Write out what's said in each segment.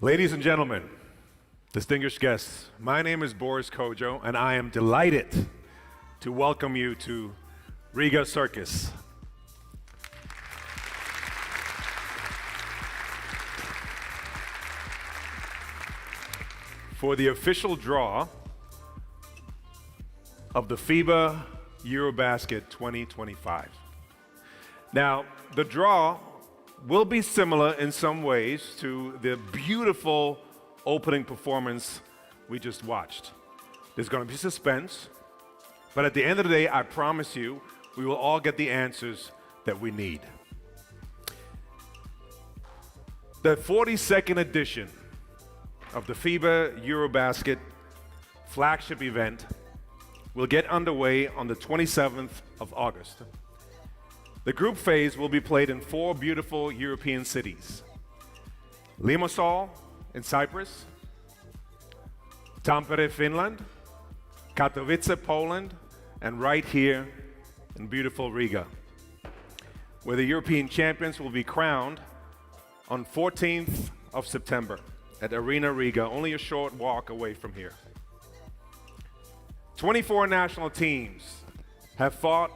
Ladies and gentlemen, distinguished guests, my name is Boris Kojo, and I am delighted to welcome you to Riga Circus. For the official draw of the FIBA EuroBasket 2025. Now, the draw will be similar in some ways to the beautiful opening performance we just watched. There's going to be suspense, but at the end of the day, I promise you, we will all get the answers that we need. The 42nd edition of the FIBA EuroBasket flagship event will get underway on the 27th of August. The group phase will be played in 4 beautiful European cities: Limassol in Cyprus, Tampere, Finland, Katowice, Poland, and right here in beautiful Riga, where the European champions will be crowned on 14th of September at Arena Riga, only a short walk away from here. 24 national teams have fought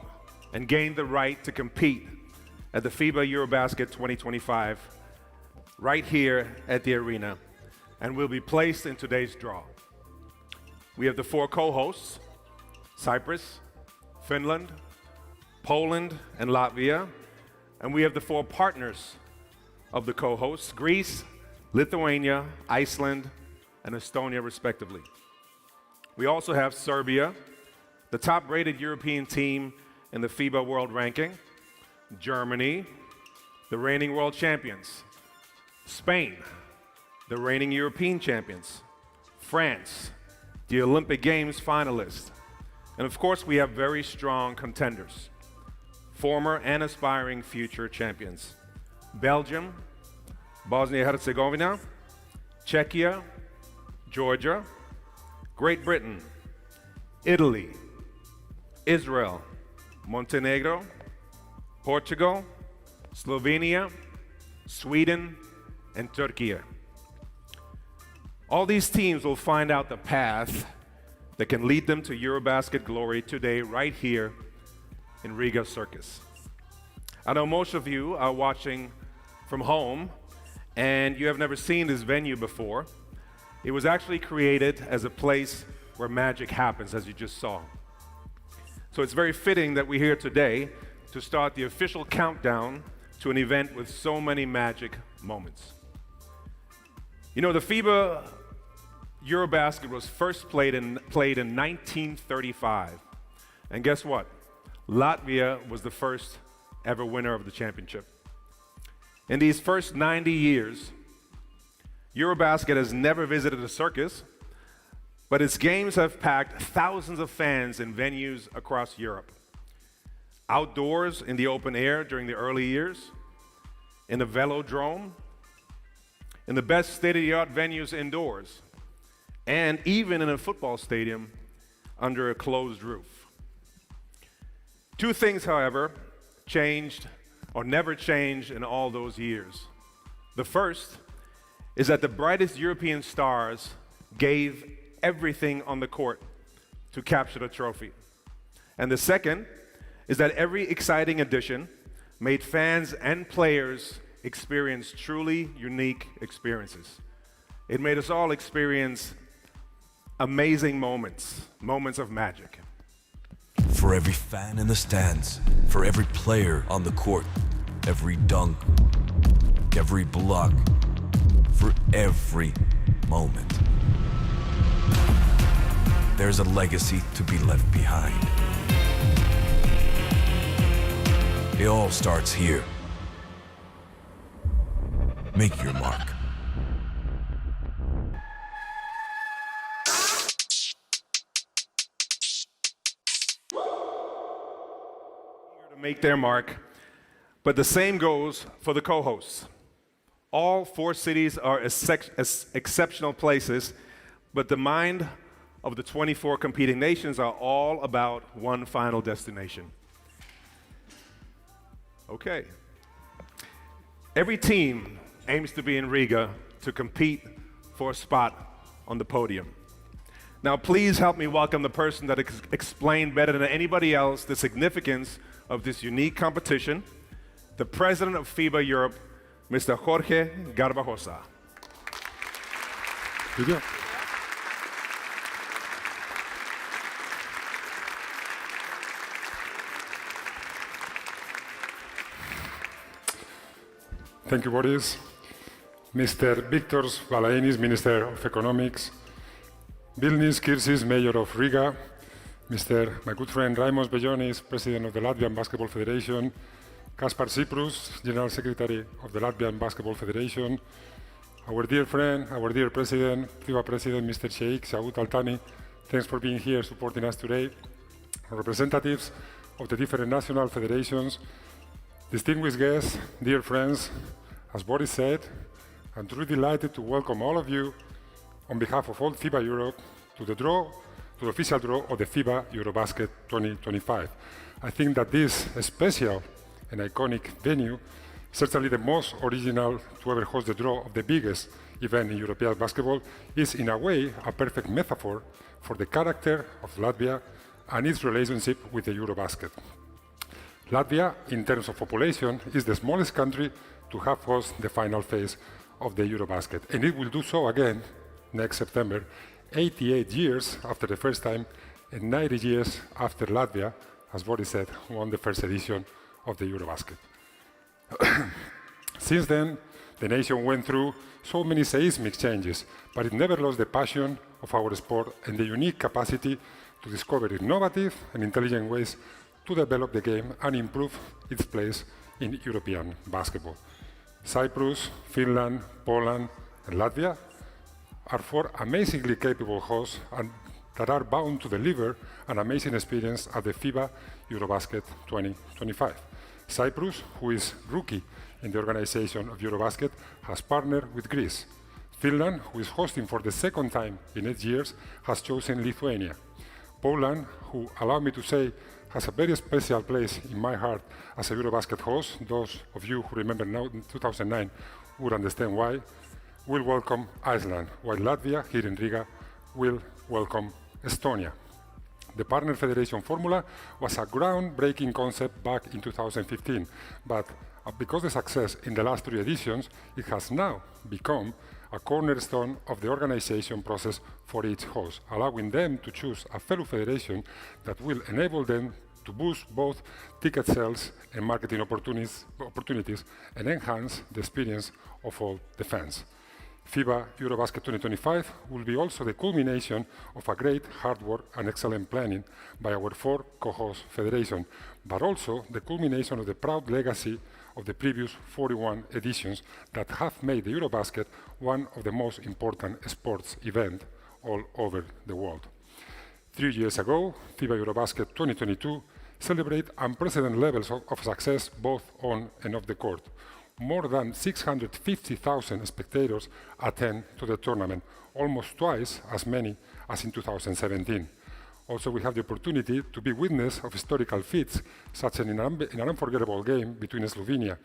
and gained the right to compete at the FIBA EuroBasket 2025 right here at the arena, and will be placed in today's draw. We have the 4 co-hosts: Cyprus, Finland, Poland, and Latvia, and we have the 4 partners of the co-hosts: Greece, Lithuania, Iceland, and Estonia, respectively. We also have Serbia, the top-rated European team in the FIBA World Ranking, Germany, the reigning world champions, Spain, the reigning European champions, France, the Olympic Games finalists, and of course we have very strong contenders, former and aspiring future champions: Belgium, Bosnia-Herzegovina, Czechia, Georgia, Great Britain, Italy, Israel, Montenegro, Portugal, Slovenia, Sweden, and Turkey. All these teams will find out the path that can lead them to EuroBasket glory today, right here in Riga Circus. I know most of you are watching from home, and you have never seen this venue before. It was actually created as a place where magic happens, as you just saw. So it's very fitting that we're here today to start the official countdown to an event with so many magic moments. You know, the FIBA EuroBasket was first played in 1935. And guess what? Latvia was the first ever winner of the championship. In these first 90 years, EuroBasket has never visited a circus, but its games have packed thousands of fans in venues across Europe. Outdoors in the open air during the early years, in the velodrome, in the best state-of-the-art venues indoors, and even in a football stadium under a closed roof. 2 things, however, changed or never changed in all those years. The first is that the brightest European stars gave everything on the court to capture the trophy. And the second is that every exciting edition made fans and players experience truly unique experiences. It made us all experience amazing moments, moments of magic. For every fan in the stands, for every player on the court, every dunk, every block, for every moment, there's a legacy to be left behind. It all starts here. Make your mark. To make their mark, but the same goes for the co-hosts. All 4 cities are exceptional places, but the mind of the 24 competing nations are all about one final destination. Okay. Every team aims to be in Riga to compete for a spot on the podium. Now, please help me welcome the person that explained better than anybody else the significance of this unique competition, the president of FIBA Europe, Mr. Jorge Garbajosa. Good job. Thank you, Boris. Mr. Viktoras Valainis, Minister of Economics, Vilnis Kirsis, Mayor of Riga, my good friend Raimos Bejonis, President of the Latvian Basketball Federation, Kaspar Cyprus, General Secretary of the Latvian Basketball Federation, our dear friend, our dear President, FIBA President, Mr. Sheikh Saud Altani, thanks for being here supporting us today, representatives of the different national federations, distinguished guests, dear friends, as Boris said, I'm truly delighted to welcome all of you on behalf of all FIBA Europe to the official draw of the FIBA EuroBasket 2025. I think that this special and iconic venue, certainly the most original to ever host the draw of the biggest event in European basketball, is in a way a perfect metaphor for the character of Latvia and its relationship with the EuroBasket. Latvia, in terms of population, is the smallest country to have host the final phase of the EuroBasket, and it will do so again next September, 88 years after the first time and 90 years after Latvia, as Boris said, won the first edition of the EuroBasket. Since then, the nation went through so many seismic changes, but it never lost the passion of our sport and the unique capacity to discover innovative and intelligent ways to develop the game and improve its place in European basketball. Cyprus, Finland, Poland, and Latvia are four amazingly capable hosts and that are bound to deliver an amazing experience at the FIBA EuroBasket 2025. Cyprus, who is rookie in the organization of EuroBasket, has partnered with Greece. Finland, who is hosting for the second time in 8 years, has chosen Lithuania. Poland, who, allow me to say, has a very special place in my heart as a EuroBasket host. Those of you who remember now in 2009 would understand why. Will welcome Iceland, while Latvia, here in Riga, will welcome Estonia. The Partner Federation formula was a groundbreaking concept back in 2015, but because of the success in the last 3 editions, it has now become a cornerstone of the organization process for each host, allowing them to choose a fellow federation that will enable them to boost both ticket sales and marketing opportunities and enhance the experience of all the fans. FIBA EuroBasket 2025 will be also the culmination of a great hard work and excellent planning by our 4 co-host federations, but also the culmination of the proud legacy of the previous 41 editions that have made the EuroBasket one of the most important sports events all over the world. 3 years ago, FIBA EuroBasket 2022 celebrated unprecedented levels of success both on and off the court. More than 650,000 spectators attend to the tournament, almost twice as many as in 2017. Also, we have the opportunity to be witness of historical feats, such as in an unforgettable game between Slovenia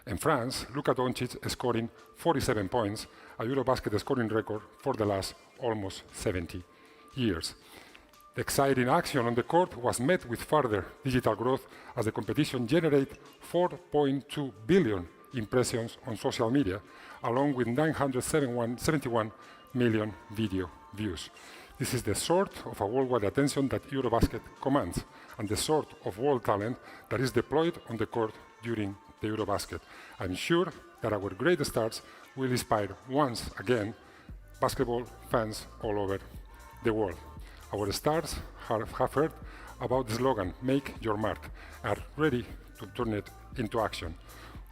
and France, Luka Doncic scoring 47 points, a EuroBasket scoring record for the last almost 70 years. The exciting action on the court was met with further digital growth as the competition generated 4.2 billion impressions on social media, along with 971 million video views. This is the sort of a worldwide attention that EuroBasket commands, and the sort of world talent that is deployed on the court during the EuroBasket. I'm sure that our great stars will inspire once again basketball fans all over the world. Our stars have heard about the slogan, "Make your mark," are ready to turn it into action.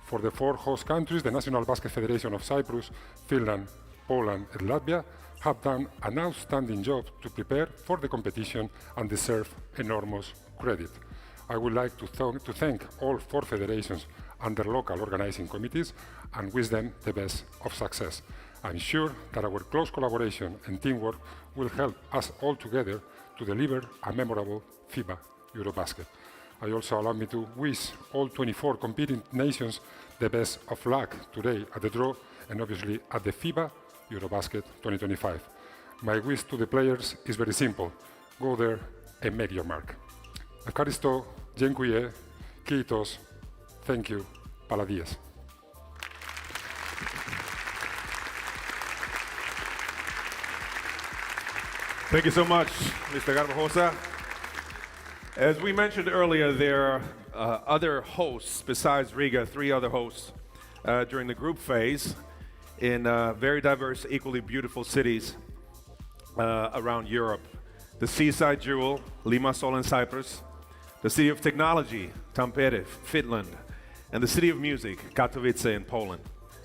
For the 4 host countries, the National Basket Federation of Cyprus, Finland, Poland, and Latvia have done an outstanding job to prepare for the competition and deserve enormous credit. I would like to thank all 4 federations and their local organizing committees and wish them the best of success. I'm sure that our close collaboration and teamwork will help us all together to deliver a memorable FIBA EuroBasket. I also allow me to wish all 24 competing nations the best of luck today at the draw and obviously at the FIBA EuroBasket 2025. My wish to the players is very simple. Go there and make your mark. Ευχαριστώ, dziękuję, kiitos, thank you, paladies. Thank you so much, Mr. Garbajosa. As we mentioned earlier, there are other hosts besides Riga, 3 other hosts during the group phase in very diverse, equally beautiful cities around Europe. The seaside jewel, Limassol in Cyprus, the city of technology, Tampere, Finland, and the city of music, Katowice in Poland.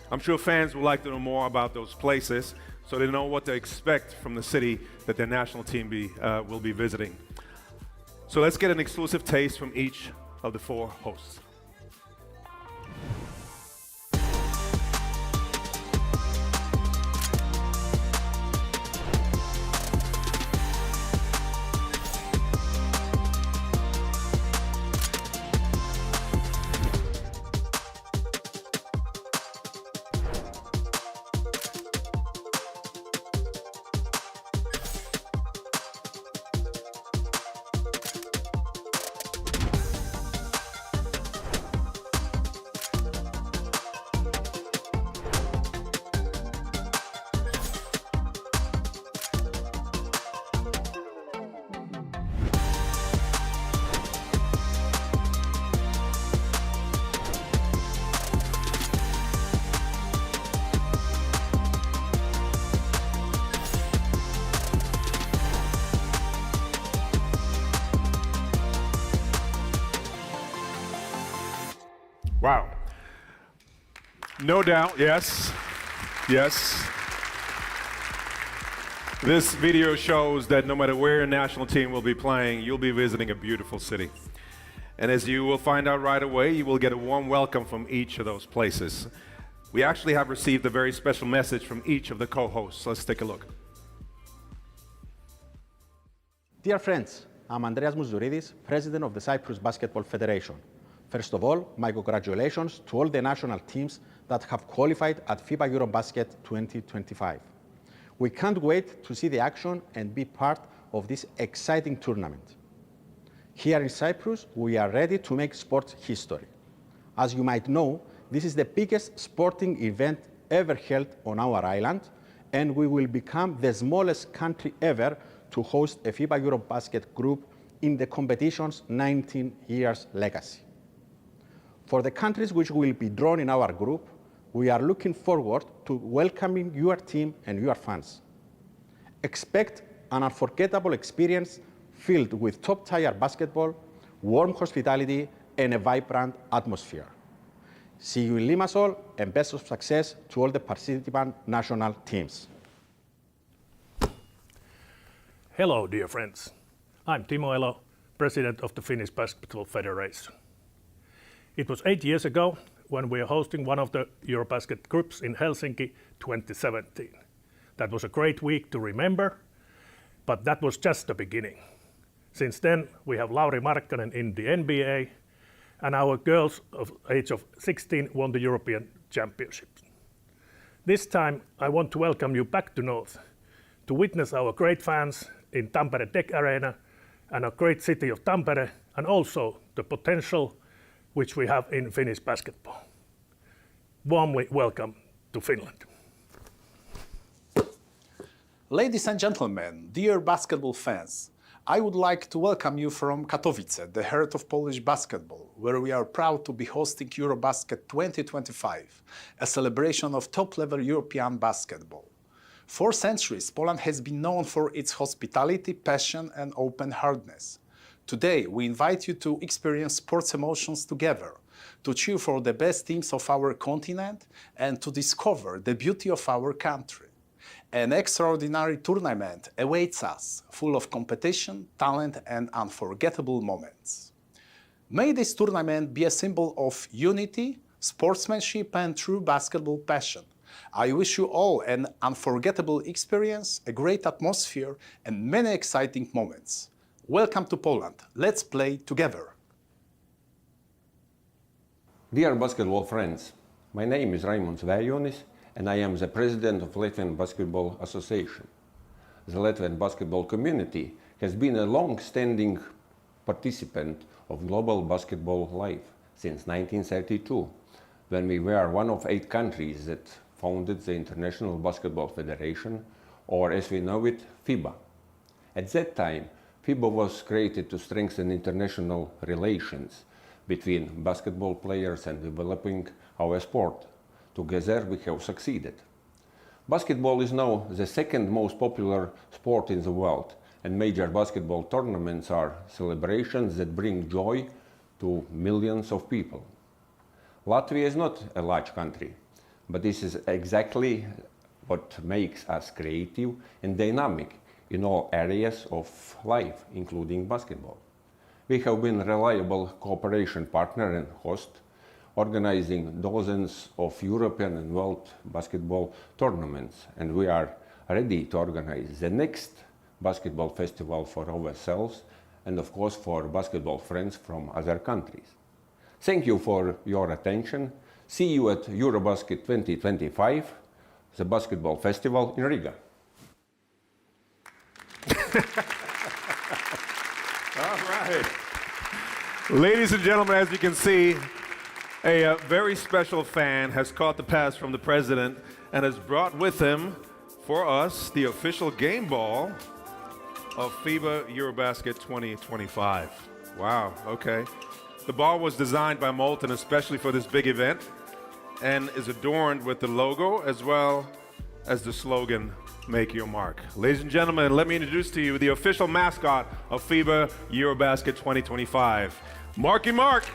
I'm sure fans would like to know more about those places so they know what to expect from the city that their national team will be visiting. So let's get an exclusive taste from each of the 4 hosts. Wow. No doubt, yes. This video shows that no matter where your national team will be playing, you'll be visiting a beautiful city. And as you will find out right away, you will get a warm welcome from each of those places. We actually have received a very special message from each of the co-hosts. Let's take a look. Dear friends, I'm Andreas Mouzouridis, President of the Cyprus Basketball Federation. First of all, my congratulations to all the national teams that have qualified at FIBA EuroBasket 2025. We can't wait to see the action and be part of this exciting tournament. Here in Cyprus, we are ready to make sports history. As you might know, this is the biggest sporting event ever held on our island, and we will become the smallest country ever to host a FIBA EuroBasket group in the competition's 19 years legacy. For the countries which will be drawn in our group, we are looking forward to welcoming your team and your fans. Expect an unforgettable experience filled with top-tier basketball, warm hospitality, and a vibrant atmosphere. See you in Limassol, and best of success to all the participant national teams. Hello, dear friends. I'm Timo Elo, President of the Finnish Basketball Federation. It was 8 years ago when we were hosting one of the EuroBasket groups in Helsinki 2017. That was a great week to remember, but that was just the beginning. Since then, we have Lauri Markkanen in the NBA, and our girls of age of 16 won the European Championships. This time, I want to welcome you back to North to witness our great fans in Tampere Tech Arena and a great city of Tampere, and also the potential which we have in Finnish basketball. Warmly welcome to Finland. Ladies and gentlemen, dear basketball fans, I would like to welcome you from Katowice, the heart of Polish basketball, where we are proud to be hosting EuroBasket 2025, a celebration of top-level European basketball. For centuries, Poland has been known for its hospitality, passion, and open-heartedness. Today, we invite you to experience sports emotions together, to cheer for the best teams of our continent, and to discover the beauty of our country. An extraordinary tournament awaits us, full of competition, talent, and unforgettable moments. May this tournament be a symbol of unity, sportsmanship, and true basketball passion. I wish you all an unforgettable experience, a great atmosphere, and many exciting moments. Welcome to Poland. Let's play together. Dear basketball friends, my name is Raimond Sväjonis and I am the president of Latvian Basketball Association. The Latvian basketball community has been a long-standing participant of global basketball life since 1932, when we were one of 8 countries that founded the International Basketball Federation, or as we know it, FIBA. At that time, FIBA was created to strengthen international relations between basketball players and developing our sport. Together we have succeeded. Basketball is now the second most popular sport in the world, and major basketball tournaments are celebrations that bring joy to millions of people. Latvia is not a large country, but this is exactly what makes us creative and dynamic in all areas of life, including basketball. We have been a reliable cooperation partner and host, organizing dozens of European and world basketball tournaments, and we are ready to organize the next basketball festival for ourselves and of course for basketball friends from other countries. Thank you for your attention. See you at EuroBasket 2025, the basketball festival in Riga. All right. Ladies and gentlemen, as you can see, a very special fan has caught the pass from the president and has brought with him for us the official game ball of FIBA EuroBasket 2025. Wow, okay. The ball was designed by Molten especially for this big event and is adorned with the logo as well as the slogan, Make Your Mark. Ladies and gentlemen, let me introduce to you the official mascot of FIBA EuroBasket 2025, Marky Mark.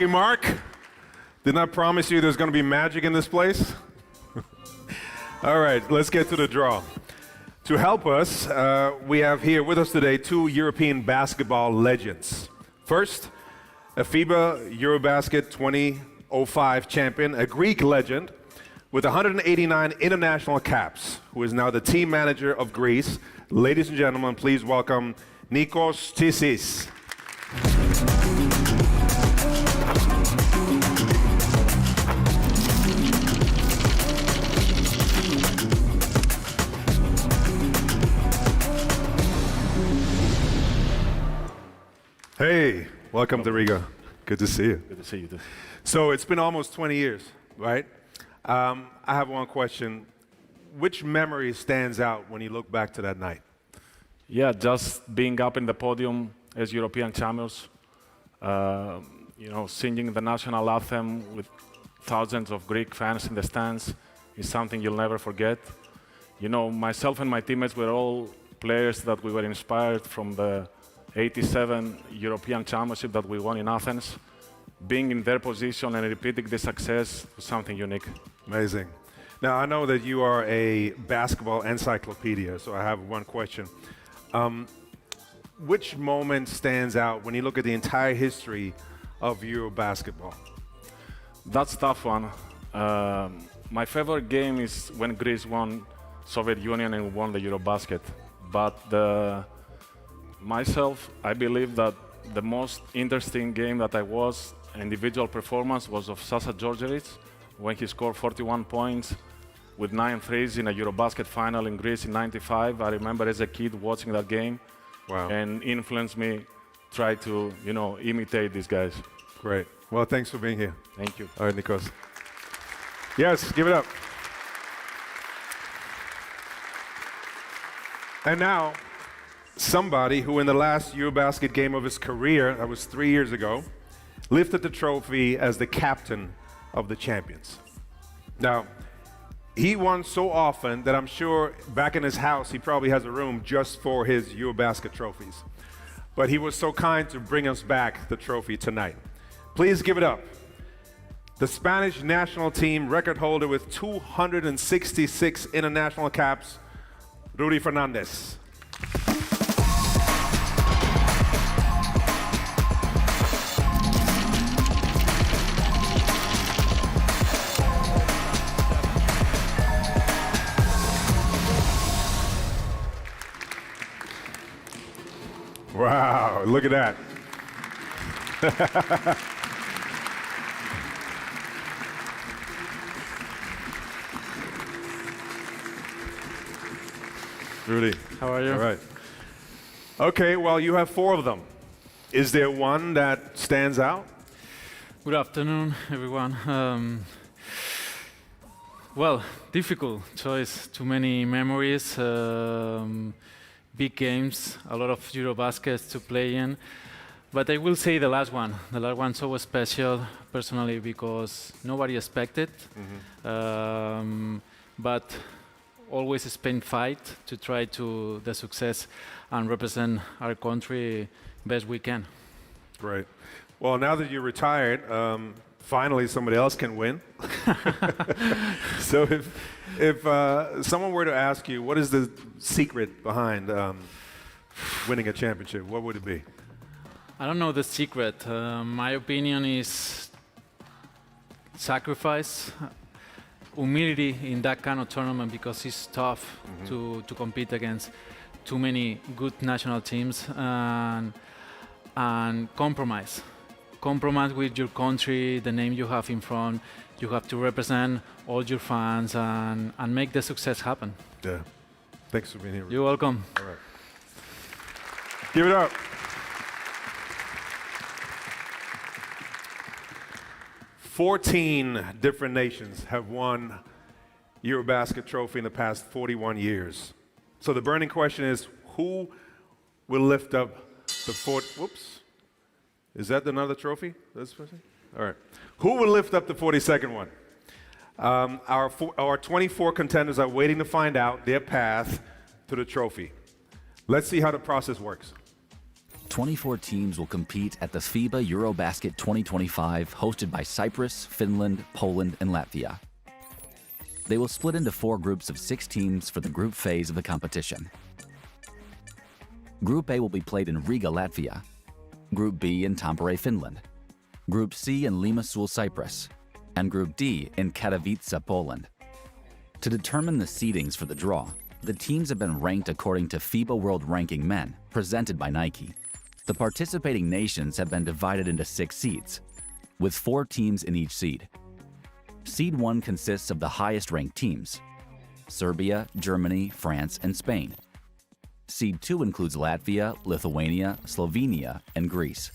Mark, didn't I promise you there's going to be magic in this place? All right, let's get to the draw. To help us, we have here with us today 2 European basketball legends. First, a FIBA EuroBasket 2005 champion, a Greek legend with 189 international caps, who is now the team manager of Greece. Ladies and gentlemen, please welcome Nikos Tissis. Hey, welcome to Riga. Good to see you. Good to see you too. So it's been almost 20 years, right? I have one question. Which memory stands out when you look back to that night? Yeah, just being up in the podium as European champions, singing the national anthem with thousands of Greek fans in the stands is something you'll never forget. You know, myself and my teammates were all players that we were inspired from the 87 European Championship that we won in Athens. Being in their position and repeating the success was something unique. Amazing. Now, I know that you are a basketball encyclopedia, so I have one question. Which moment stands out when you look at the entire history of EuroBasketball? That's a tough one. My favorite game is when Greece won Soviet Union and won the EuroBasket. But myself, I believe that the most interesting game that I was individual performance was of Sasa Georgievich when he scored 41 points with 9 threes in a EuroBasket final in Greece in '95. I remember as a kid watching that game. Wow. And influenced me try to, imitate these guys. Great. Well, thanks for being here. Thank you. All right, Nikos. Yes, give it up. And now, somebody who in the last EuroBasket game of his career, that was 3 years ago, lifted the trophy as the captain of the champions. Now, he won so often that I'm sure back in his house he probably has a room just for his EuroBasket trophies. But he was so kind to bring us back the trophy tonight. Please give it up. The Spanish national team record holder with 266 international caps, Rudy Fernandez. Wow, look at that. Rudy. How are you? All right. Okay, well, you have 4 of them. Is there one that stands out? Good afternoon, everyone. Well, difficult choice. Too many memories, big games, a lot of EuroBaskets to play in. But I will say the last one. The last one so special, personally, because nobody expected. But always Spain fight to try to the success and represent our country best we can. Great. Well, now that you're retired, finally somebody else can win. So if someone were to ask you, what is the secret behind winning a championship, what would it be? I don't know the secret. My opinion is sacrifice, humility in that kind of tournament, because it's tough to compete against too many good national teams, and compromise. Compromise with your country, the name you have in front. You have to represent all your fans and make the success happen. Yeah. Thanks for being here. You're welcome. All right. Give it up. Fourteen different nations have won EuroBasket trophy in the past 41 years. So the burning question is, who will lift up the whoops. Is that another trophy? This person? All right. Who will lift up the 42nd one? Our 24 contenders are waiting to find out their path to the trophy. Let's see how the process works. 24 teams will compete at the FIBA EuroBasket 2025, hosted by Cyprus, Finland, Poland, and Latvia. They will split into 4 groups of 6 teams for the group phase of the competition. Group A will be played in Riga, Latvia. Group B in Tampere, Finland. Group C in Limassol, Cyprus. And Group D in Katowice, Poland. To determine the seedings for the draw, the teams have been ranked according to FIBA World Ranking Men, presented by Nike. The participating nations have been divided into 6 seeds, with 4 teams in each seed. Seed 1 consists of the highest-ranked teams: Serbia, Germany, France, and Spain. Seed 2 includes Latvia, Lithuania, Slovenia, and Greece.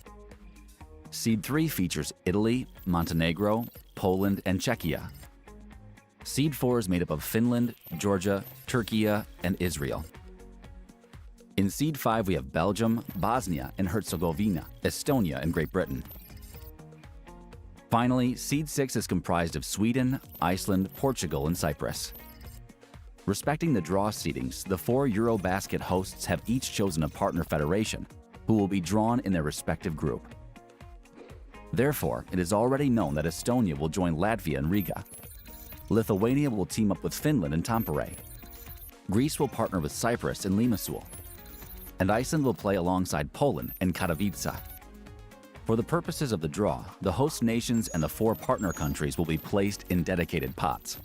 Seed 3 features Italy, Montenegro, Poland, and Czechia. Seed 4 is made up of Finland, Georgia, Turkey, and Israel. In Seed 5 we have Belgium, Bosnia and Herzegovina, Estonia, and Great Britain. Finally, Seed 6 is comprised of Sweden, Iceland, Portugal, and Cyprus. Respecting the draw seedings, the 4 EuroBasket hosts have each chosen a partner federation, who will be drawn in their respective group. Therefore, it is already known that Estonia will join Latvia in Riga. Lithuania will team up with Finland in Tampere. Greece will partner with Cyprus in Limassol. And Iceland will play alongside Poland in Katowice. For the purposes of the draw, the host nations and the 4 partner countries will be placed in dedicated pots.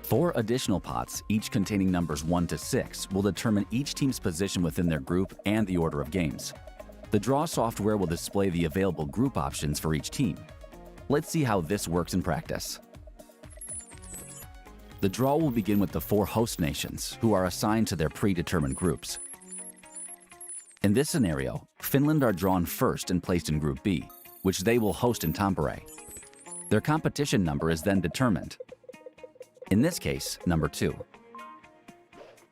4 additional pots, each containing numbers 1 to 6, will determine each team's position within their group and the order of games. The draw software will display the available group options for each team. Let's see how this works in practice. The draw will begin with the 4 host nations, who are assigned to their predetermined groups. In this scenario, Finland are drawn first and placed in Group B, which they will host in Tampere. Their competition number is then determined. In this case, number 2.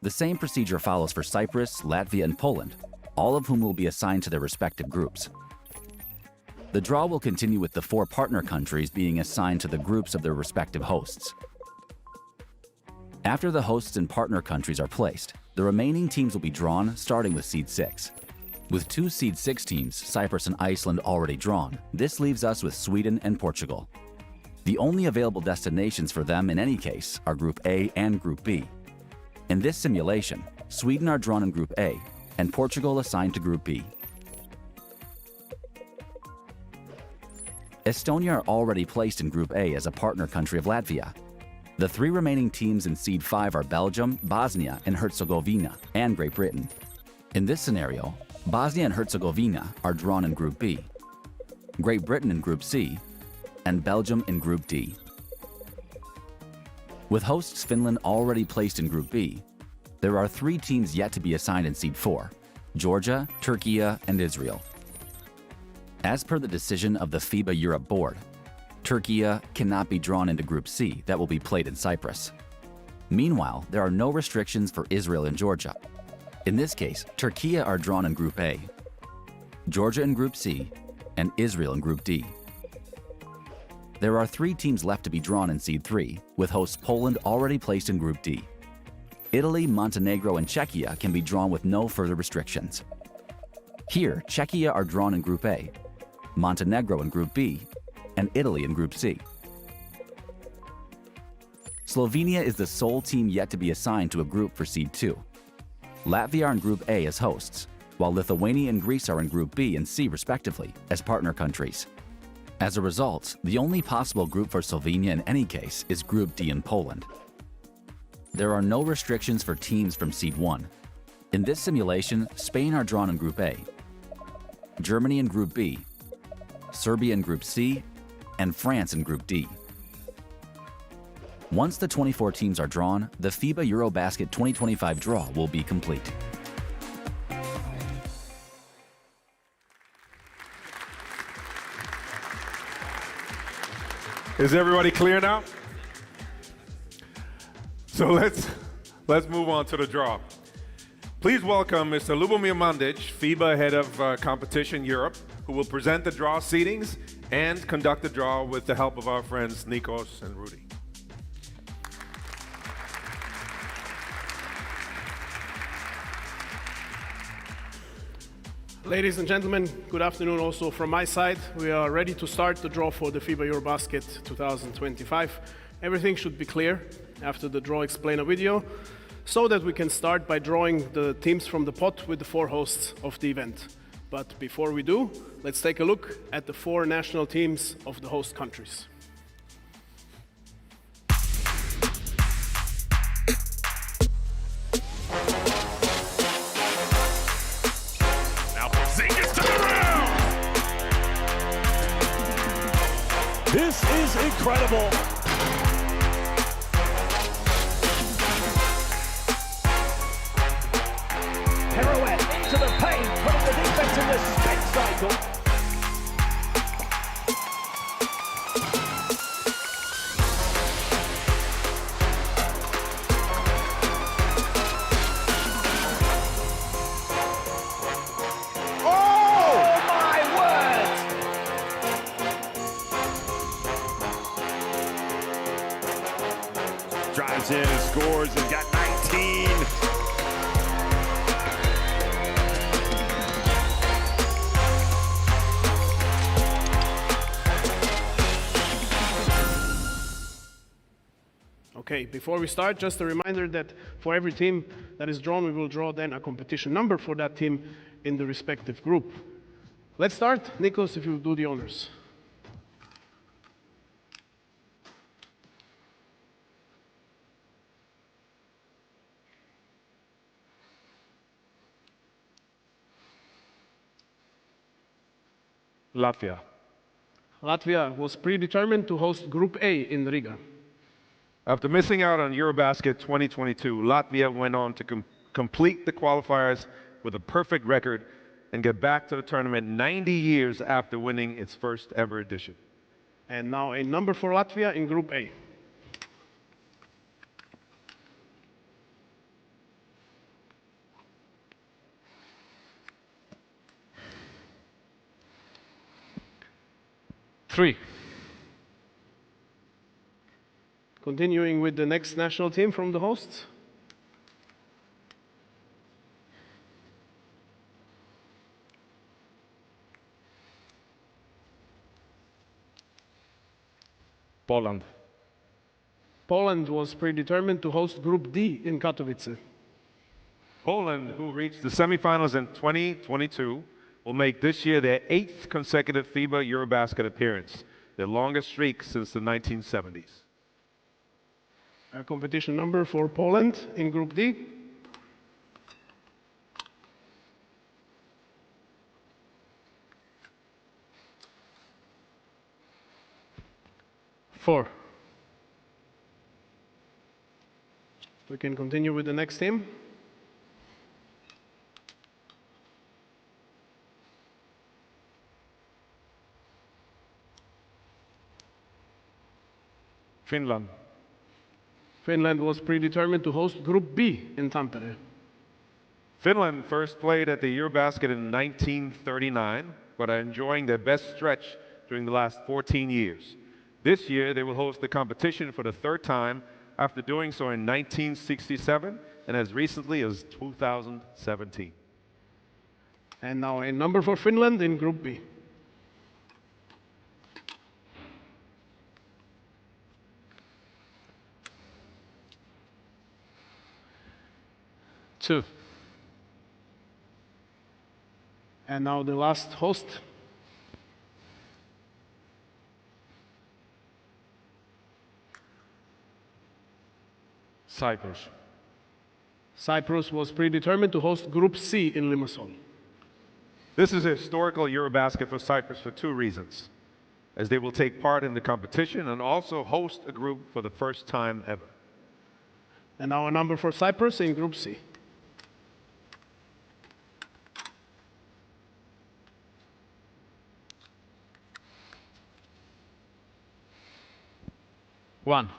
The same procedure follows for Cyprus, Latvia, and Poland, all of whom will be assigned to their respective groups. The draw will continue with the 4 partner countries being assigned to the groups of their respective hosts. After the hosts and partner countries are placed, the remaining teams will be drawn, starting with Seed 6. With 2 Seed 6 teams, Cyprus and Iceland, already drawn, this leaves us with Sweden and Portugal. The only available destinations for them in any case are Group A and Group B. In this simulation, Sweden are drawn in Group A and Portugal assigned to Group B. Estonia are already placed in Group A as a partner country of Latvia. The 3 remaining teams in Seed 5 are Belgium, Bosnia and Herzegovina, and Great Britain. In this scenario, Bosnia and Herzegovina are drawn in Group B, Great Britain in Group C, and Belgium in Group D. With hosts Finland already placed in Group B, there are 3 teams yet to be assigned in Seed 4, Georgia, Turkey, and Israel. As per the decision of the FIBA Europe board, Turkey cannot be drawn into Group C that will be played in Cyprus. Meanwhile, there are no restrictions for Israel and Georgia. In this case, Turkey are drawn in Group A, Georgia in Group C, and Israel in Group D. There are 3 teams left to be drawn in Seed 3, with host Poland already placed in Group D. Italy, Montenegro, and Czechia can be drawn with no further restrictions. Here, Czechia are drawn in Group A, Montenegro in Group B, and Italy in Group C. Slovenia is the sole team yet to be assigned to a group for Seed 2. Latvia are in Group A as hosts, while Lithuania and Greece are in Group B and C respectively as partner countries. As a result, the only possible group for Slovenia in any case is Group D in Poland. There are no restrictions for teams from Seed 1. In this simulation, Spain are drawn in Group A, Germany in Group B, Serbia in Group C, and France in Group D. Once the 24 teams are drawn, the FIBA EuroBasket 2025 draw will be complete. Is everybody clear now? So let's move on to the draw. Please welcome Mr. Lubomir Mandic, FIBA Head of Competition Europe, who will present the draw seedings and conduct the draw with the help of our friends Nikos and Rudy. Ladies and gentlemen, good afternoon also from my side. We are ready to start the draw for the FIBA EuroBasket 2025. Everything should be clear after the draw explainer video, so that we can start by drawing the teams from the pot with the 4 hosts of the event. But before we do, let's take a look at the 4 national teams of the host countries. This is incredible. Pirouette into the paint, putting the defense in the spin cycle. Drives in and scores and got 19. Okay, before we start, just a reminder that for every team that is drawn, we will draw then a competition number for that team in the respective group. Let's start. Nikos, if you do the honors. Latvia. Latvia was predetermined to host Group A in Riga. After missing out on EuroBasket 2022, Latvia went on to complete the qualifiers with a perfect record and get back to the tournament 90 years after winning its first ever edition. And now a number for Latvia in Group A. Three. Continuing with the next national team from the hosts. Poland. Poland was predetermined to host Group D in Katowice. Poland, who reached the semifinals in 2022, will make this year their 8th consecutive FIBA EuroBasket appearance, their longest streak since the 1970s. A competition number for Poland in Group D. Four. We can continue with the next team. Finland. Finland was predetermined to host Group B in Tampere. Finland first played at the EuroBasket in 1939, but are enjoying their best stretch during the last 14 years. This year, they will host the competition for the third time after doing so in 1967 and as recently as 2017. And now a number for Finland in Group B. Two. And now the last host. Cyprus. Cyprus was predetermined to host Group C in Limassol. This is a historical EuroBasket for Cyprus for two reasons, as they will take part in the competition and also host a group for the first time ever. And now a number for Cyprus in Group C. One.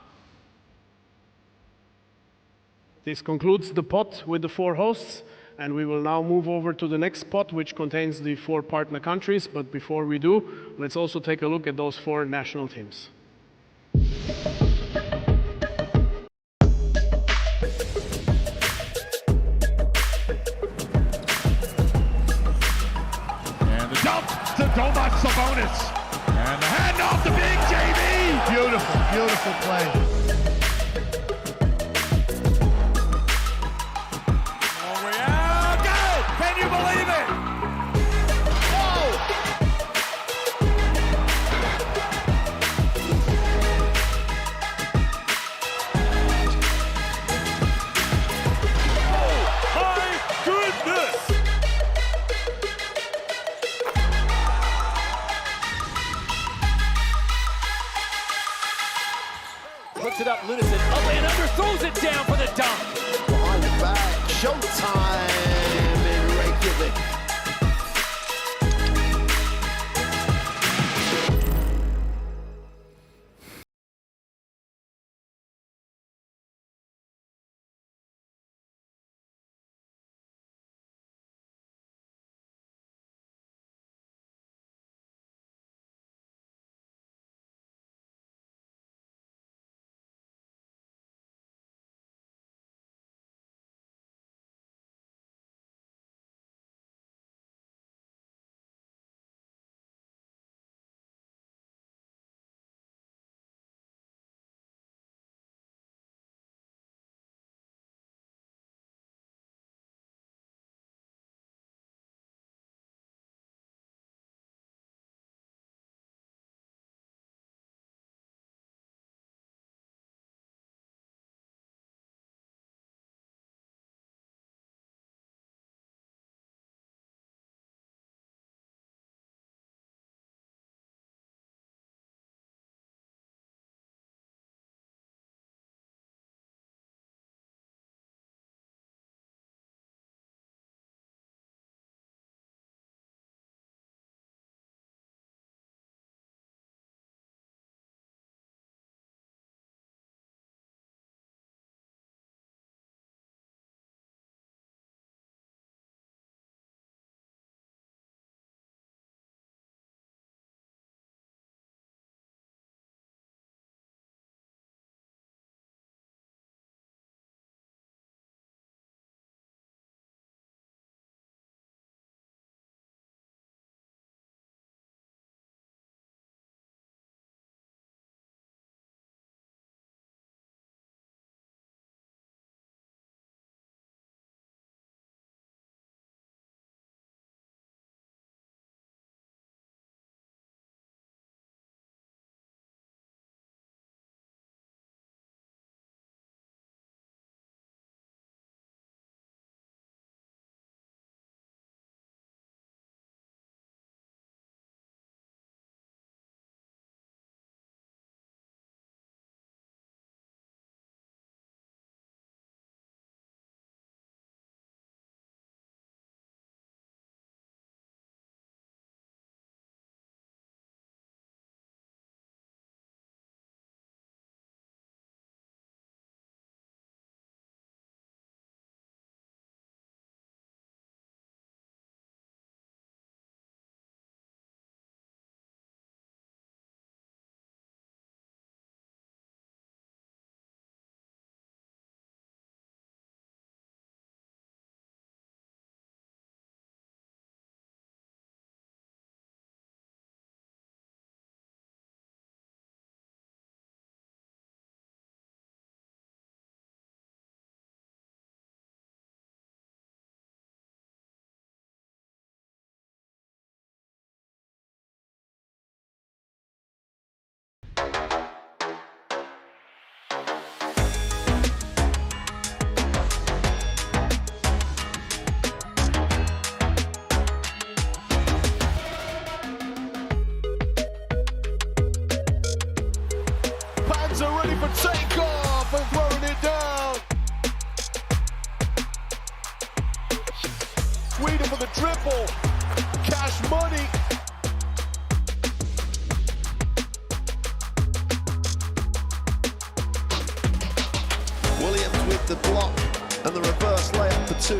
This concludes the pot with the four hosts, and we will now move over to the next pot, which contains the four partner countries. But before we do, let's also take a look at those four national teams. And the dump to Domas Sabonis. And the handoff to Big JB. Beautiful, beautiful play. Can you believe it? Whoa! Oh my goodness! Puts it for the triple. Cash money. Williams with the block and the reverse layup for two.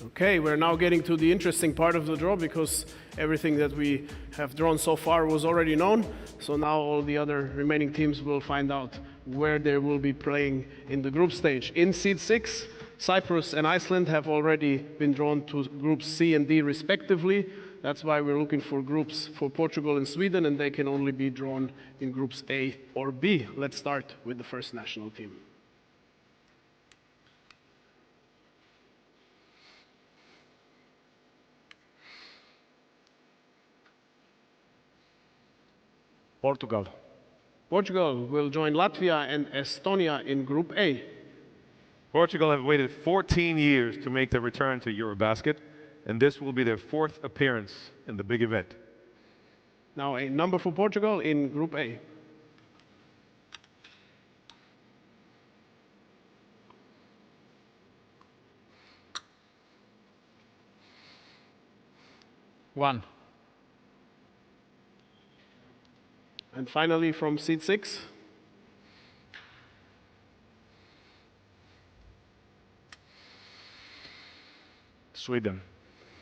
Okay, we're now getting to the interesting part of the draw because everything that we have drawn so far was already known. So now all the other remaining teams will find out where they will be playing in the group stage. In seed 6, Cyprus and Iceland have already been drawn to groups C and D respectively. That's why we're looking for groups for Portugal and Sweden, and they can only be drawn in groups A or B. Let's start with the first national team. Portugal. Portugal will join Latvia and Estonia in Group A. Portugal have waited 14 years to make their return to EuroBasket, and this will be their 4th appearance in the big event. Now a number for Portugal in Group A. One. And finally from seed 6. Sweden.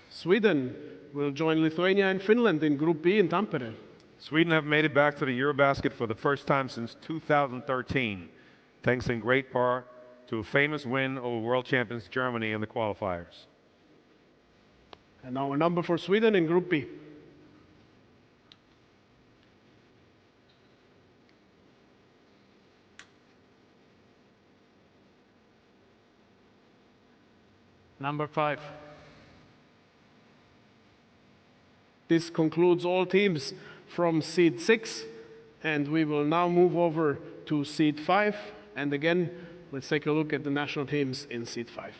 Sweden will join Lithuania and Finland in Group B in Tampere. Sweden have made it back to the EuroBasket for the first time since 2013, thanks in great part to a famous win over world champions Germany in the qualifiers. And now a number for Sweden in Group B. Number 5. This concludes all teams from seed 6, and we will now move over to seed 5. And again, let's take a look at the national teams in seed 5.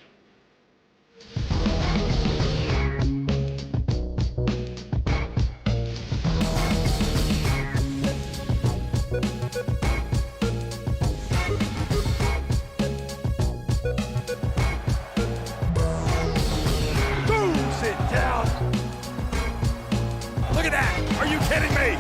Are you kidding me?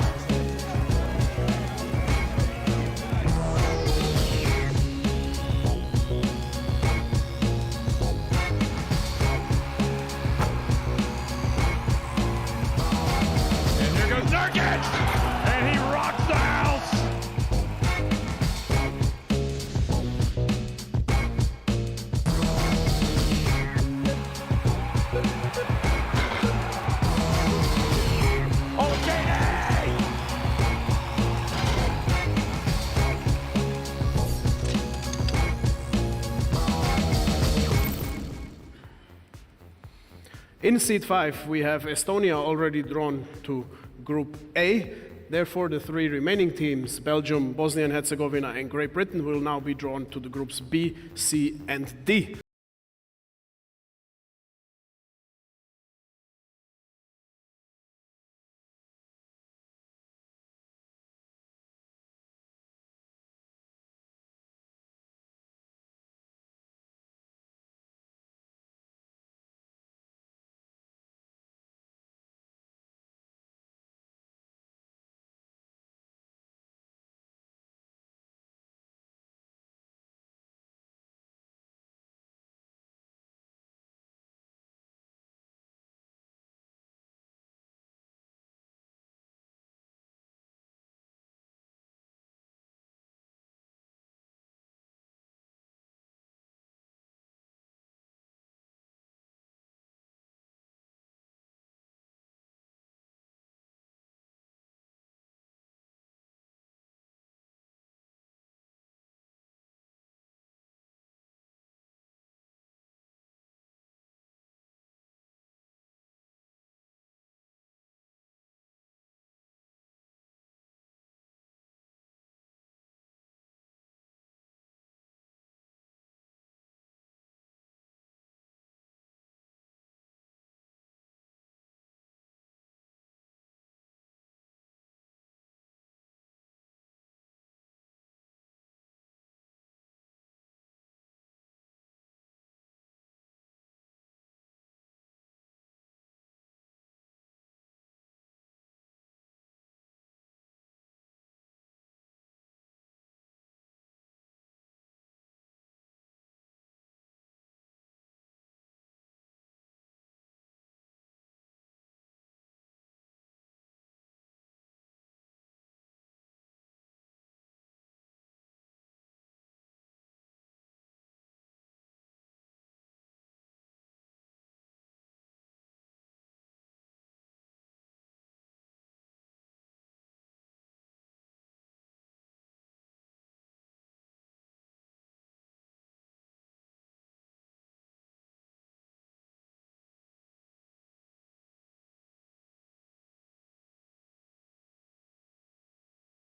And here goes Nurkic! And he rocks the house! In seed 5, we have Estonia already drawn to Group A. Therefore, the 3 remaining teams, Belgium, Bosnia and Herzegovina, and Great Britain, will now be drawn to the groups B, C, and D.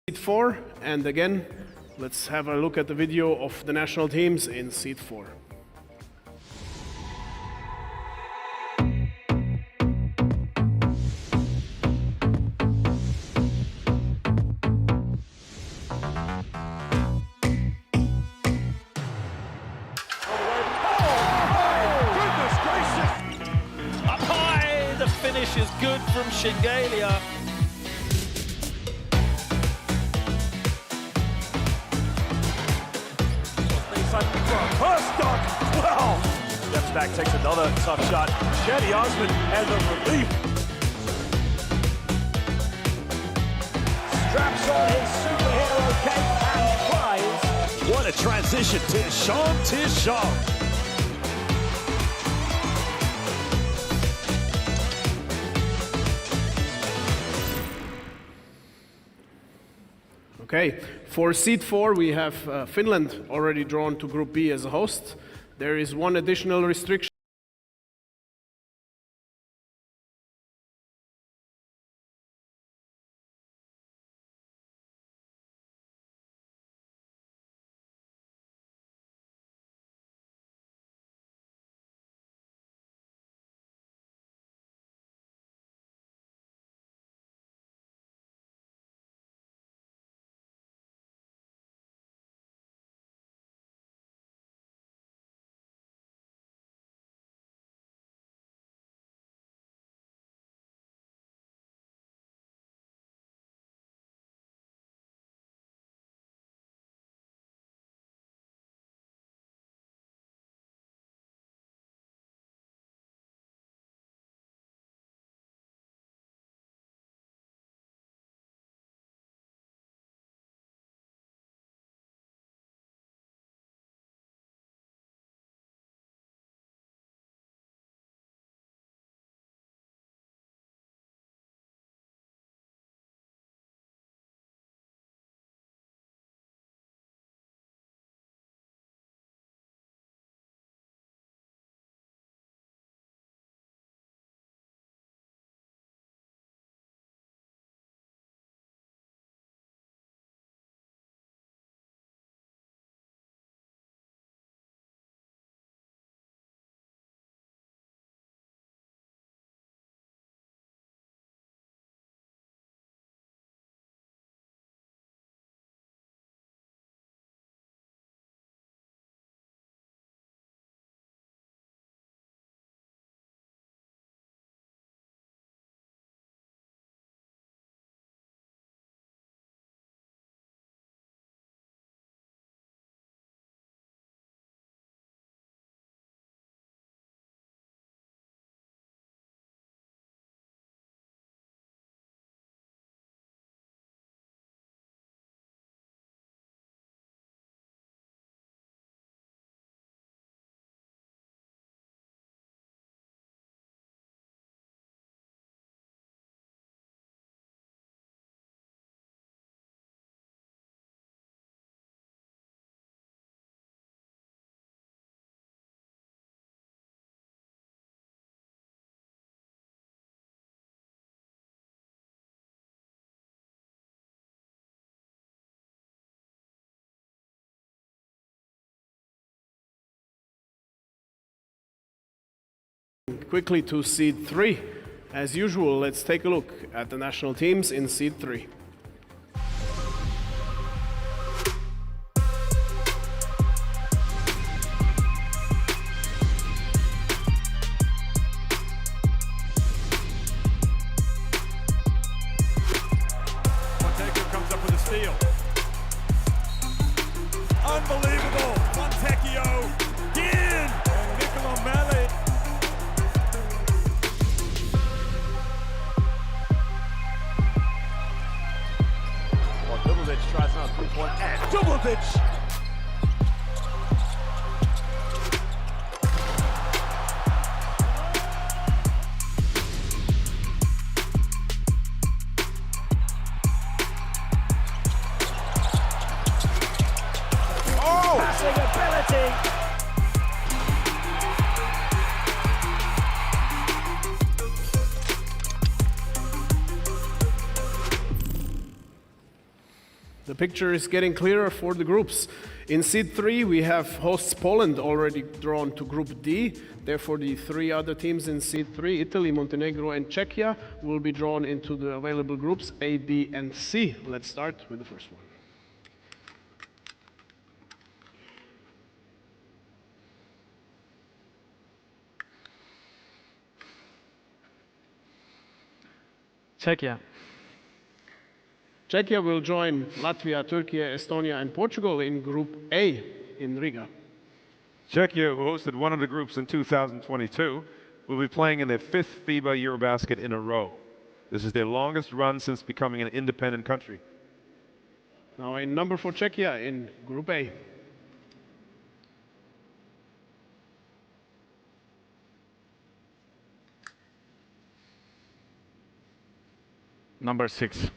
Seed 4, and again, let's have a look at the video of the national teams in Seed 4. Up high, the finish is good from Shingalia. First dunk, wow! Steps back, takes another tough shot. Shetty Osmond has a relief. Straps on his superhero cape and flies. What a transition, Tishon. Okay, for Seed 4, we have Finland already drawn to Group B as a host. There is one additional restriction. Quickly to Seed 3. As usual, let's take a look at the national teams in Seed 3. Comes up with a steal. Unbelievable. Montecchio. Ginn. And Nicola Melli. Dubovic tries another 3-point and Dubovic. Passing ability. picture is getting clearer for the groups. In seed 3, we have hosts Poland already drawn to Group D. Therefore, the 3 other teams in seed 3, Italy, Montenegro, and Czechia, will be drawn into the available groups A, B, and C. Let's start with the first one. Czechia. Czechia will join Latvia, Turkey, Estonia, and Portugal in Group A in Riga. Czechia, who hosted one of the groups in 2022, will be playing in their 5th FIBA EuroBasket in a row. This is their longest run since becoming an independent country. Now a number for Czechia in Group A. Number 6.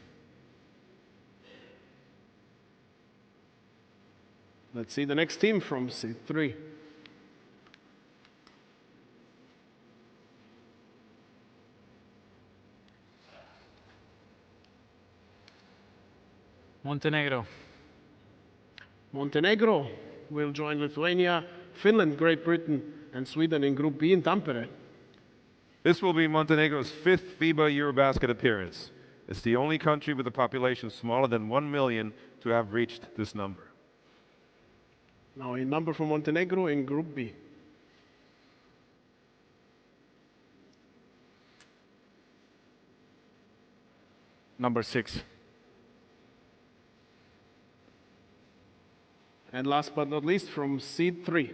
Let's see the next team from seed 3. Montenegro. Montenegro will join Lithuania, Finland, Great Britain, and Sweden in Group B in Tampere. This will be Montenegro's 5th FIBA EuroBasket appearance. It's the only country with a population smaller than 1 million to have reached this number. Now a number for Montenegro in Group B. Number 6. And last but not least, from seed 3.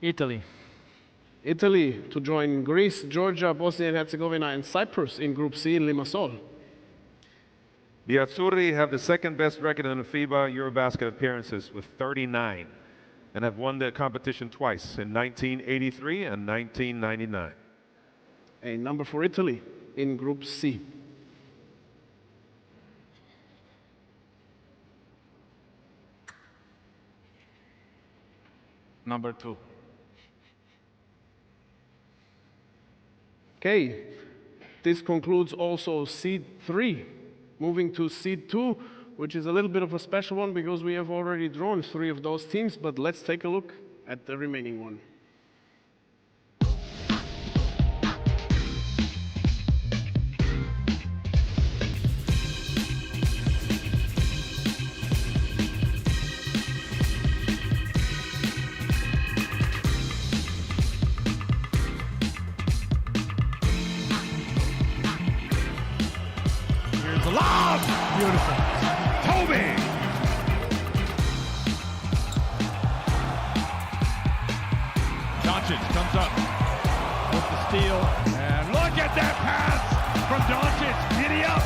Italy. Italy to join Greece, Georgia, Bosnia and Herzegovina, and Cyprus in Group C in Limassol. The Azzurri have the 2nd best record in the FIBA EuroBasket appearances with 39 and have won the competition twice in 1983 and 1999. A number for Italy in Group C. Number 2. Okay, this concludes also seed 3. Moving to seed 2, which is a little bit of a special one because we have already drawn 3 of those teams, but let's take a look at the remaining one. Beautiful. Toby! Doncic comes up with the steal. And look at that pass from Doncic. Giddy up.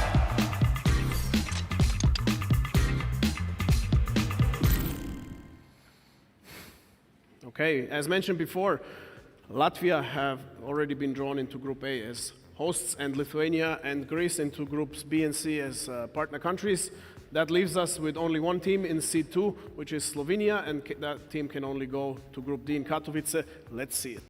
Okay, as mentioned before, Latvia have already been drawn into Group A as hosts, and Lithuania and Greece into Groups B and C as partner countries. That leaves us with only one team in seed 2, which is Slovenia, and that team can only go to Group D in Katowice. Let's see it.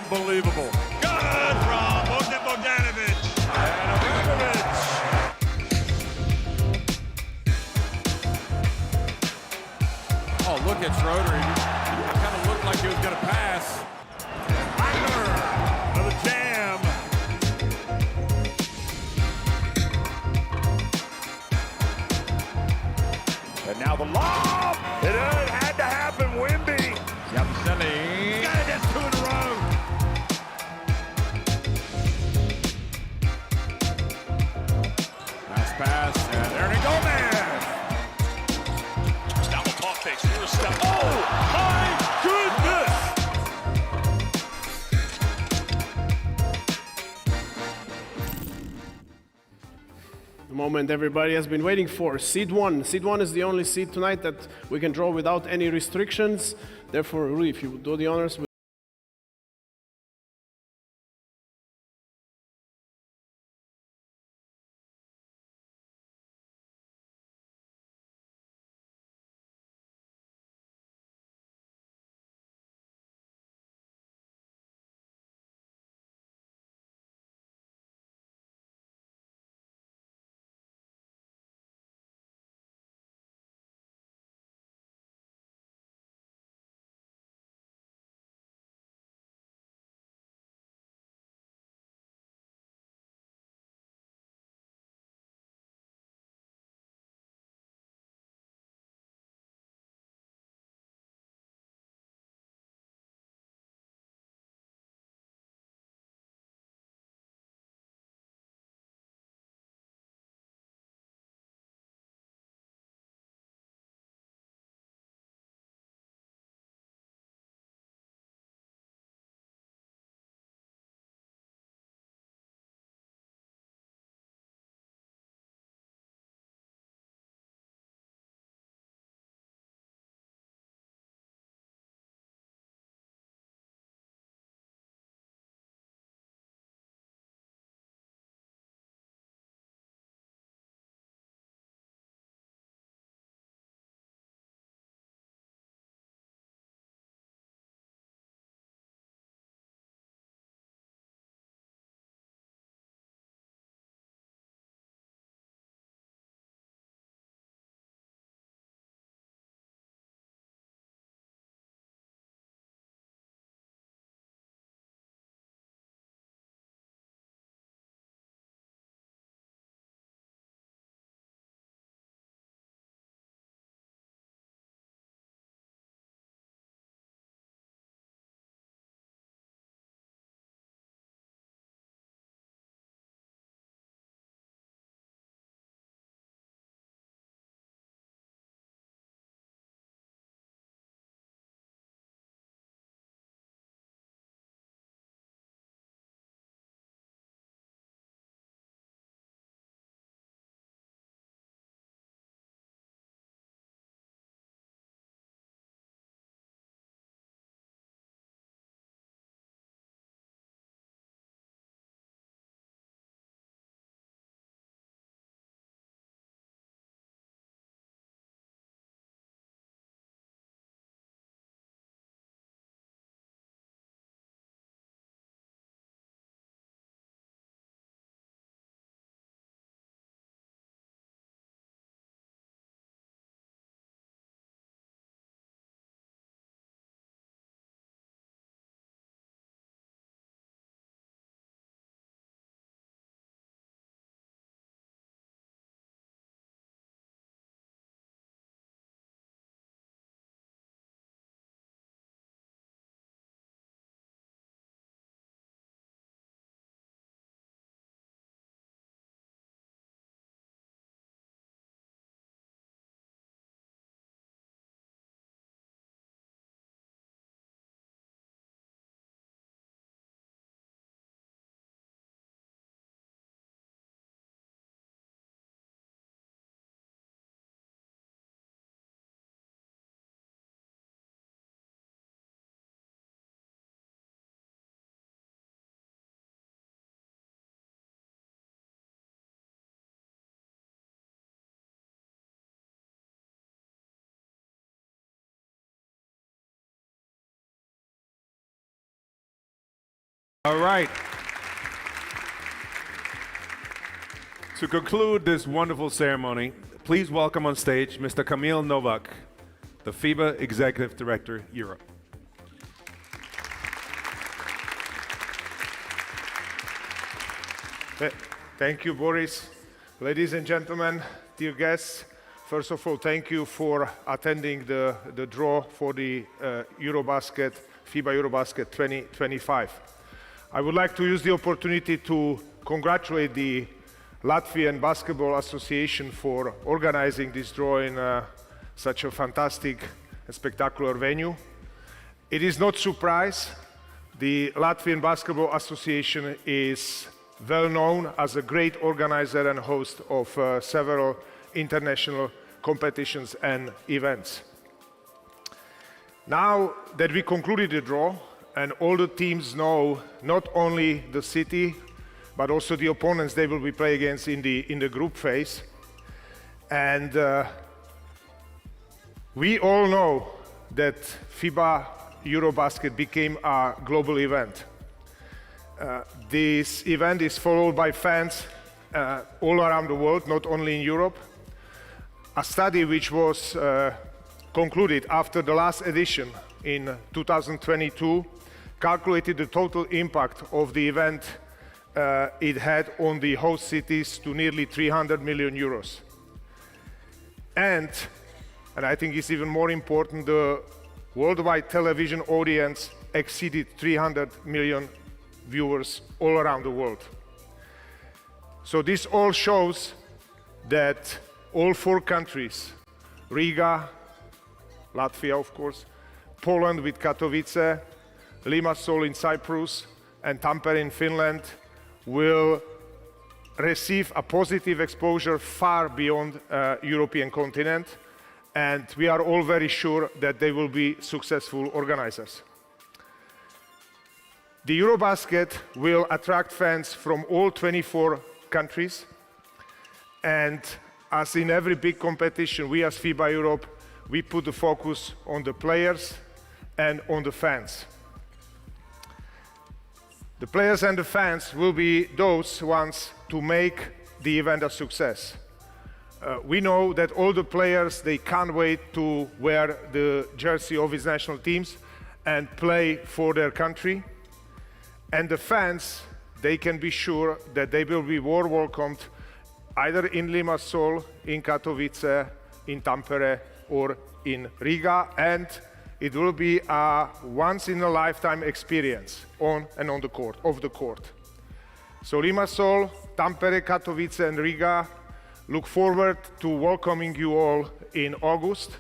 Unbelievable. Good from Bogdanovic. And Abramovich. at Schroeder. He kind of looked like he was going to pass. Wagner for the jam. And now the lob. It had to happen. Wimby. Yabusele. Got it. That's 2 in a row. Nice pass. And Ernie Gomez. Down the top face. First step. Oh, my goodness. The moment everybody has been waiting for. Seed 1. Seed 1 is the only seed tonight that we can draw without any restrictions. Therefore, Rui, if you would do the honors. All right. To conclude this wonderful ceremony, please welcome on stage Mr. Kamil Novak, the FIBA Executive Director, Europe. Thank you, Boris. Ladies and gentlemen, dear guests, first of all, thank you for attending the draw for the EuroBasket, FIBA EuroBasket 2025. I would like to use the opportunity to congratulate the Latvian Basketball Association for organizing this draw in such a fantastic and spectacular venue. It is not a surprise. The Latvian Basketball Association is well known as a great organizer and host of several international competitions and events. Now that we concluded the draw and all the teams know not only the city but also the opponents they will be playing against in the group phase, and we all know that FIBA EuroBasket became a global event. This event is followed by fans all around the world, not only in Europe. A study which was concluded after the last edition in 2022 calculated the total impact of the event it had on the host cities to nearly 300 million euros. And I think it's even more important, the worldwide television audience exceeded 300 million viewers all around the world. So this all shows that all 4 countries, Riga, Latvia of course, Poland with Katowice, Limassol in Cyprus, and Tampere in Finland, will receive a positive exposure far beyond European continent, and we are all very sure that they will be successful organizers. The EuroBasket will attract fans from all 24 countries, and as in every big competition, we as FIBA Europe, we put the focus on the players and on the fans. The players and the fans will be those ones to make the event a success. We know that all the players, they can't wait to wear the jersey of his national teams and play for their country. And the fans, they can be sure that they will be warm welcomed either in Limassol, in Katowice, in Tampere, or in Riga, and it will be a once-in-a-lifetime experience on and on the court, off the court. So Limassol, Tampere, Katowice, and Riga, look forward to welcoming you all in August.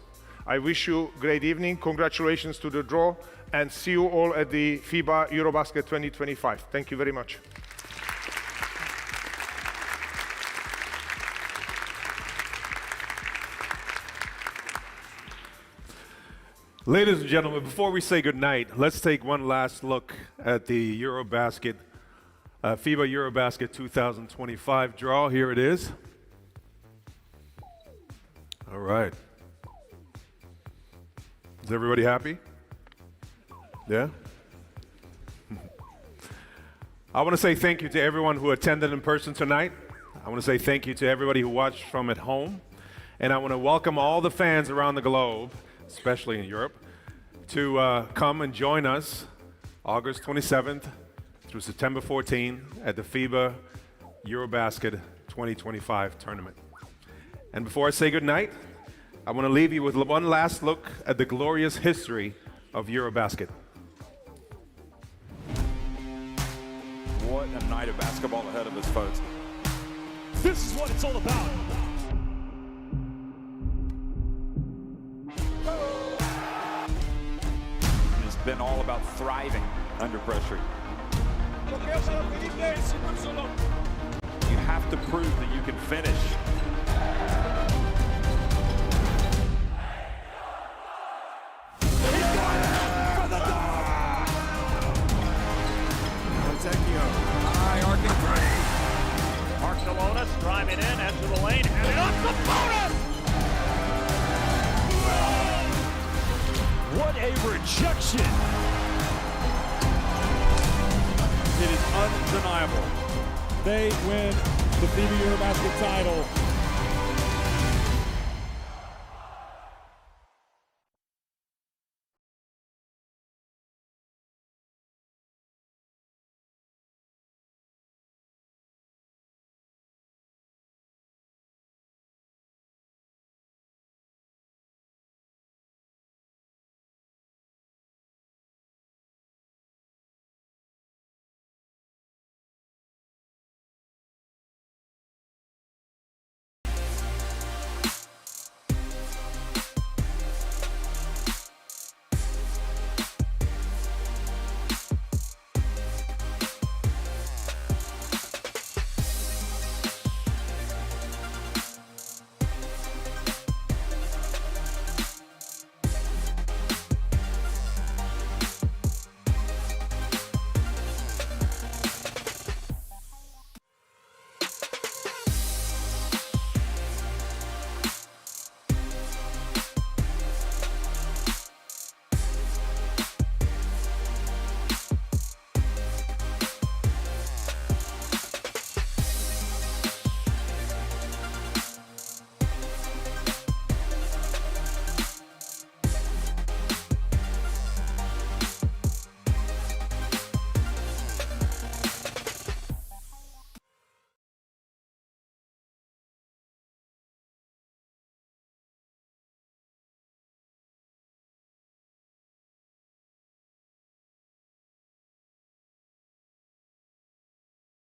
I wish you a great evening. Congratulations to the draw, and see you all at the FIBA EuroBasket 2025. Thank you very much. Ladies and gentlemen, before we say goodnight, let's take one last look at the EuroBasket, FIBA EuroBasket 2025 draw. Here it is. All right. Is everybody happy? Yeah? I want to say thank you to everyone who attended in person tonight. I want to say thank you to everybody who watched from at home. And I want to welcome all the fans around the globe, especially in Europe, to come and join us August 27th through September 14th at the FIBA EuroBasket 2025 tournament. And before I say goodnight, I want to leave you with one last look at the glorious history of EuroBasket. What a night of basketball ahead of us, folks. This is what it's all about. It's been all about thriving under pressure. You have to prove that you can finish. Barcelona driving in, into the lane, and it up the bonus! What a rejection! It is undeniable. They win the FIBA EuroBasket title